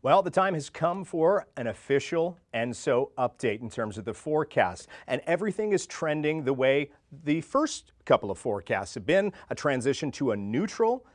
Well, the time has come for an official ENSO update in terms of the forecast, and everything is trending the way the first couple of forecasts have been, a transition to a neutral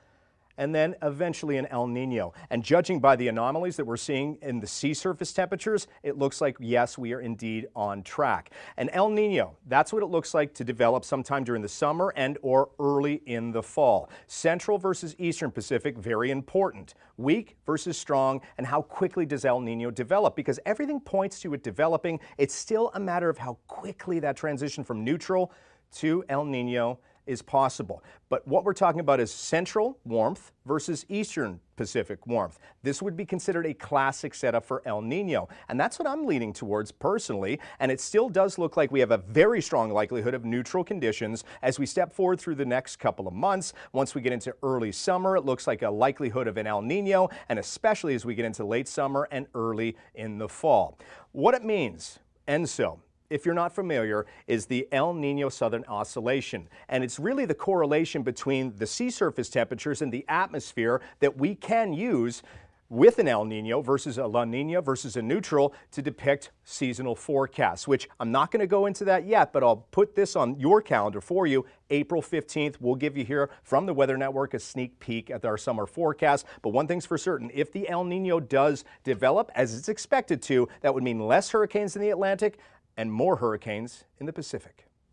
and then eventually an El Nino. And judging by the anomalies that we're seeing in the sea surface temperatures, it looks like, yes, we are indeed on track. An El Nino, that's what it looks like to develop sometime during the summer and or early in the fall. Central versus Eastern Pacific, very important. Weak versus strong, and how quickly does El Nino develop? Because everything points to it developing. It's still a matter of how quickly that transition from neutral to El Nino is possible. But what we're talking about is central warmth versus Eastern Pacific warmth. This would be considered a classic setup for El Nino, and that's what I'm leaning towards personally, and it still does look like we have a very strong likelihood of neutral conditions as we step forward through the next couple of months. Once we get into early summer, it looks like a likelihood of an El Nino, and especially as we get into late summer and early in the fall. What it means, ENSO, if you're not familiar, is the El Nino Southern Oscillation. And it's really the correlation between the sea surface temperatures and the atmosphere that we can use with an El Nino versus a La Nina versus a neutral to depict seasonal forecasts, which I'm not going to go into that yet, but I'll put this on your calendar for you. April 15th, we'll give you here from the Weather Network a sneak peek at our summer forecast. But one thing's for certain, if the El Nino does develop as it's expected to, that would mean less hurricanes in the Atlantic and more hurricanes in the Pacific.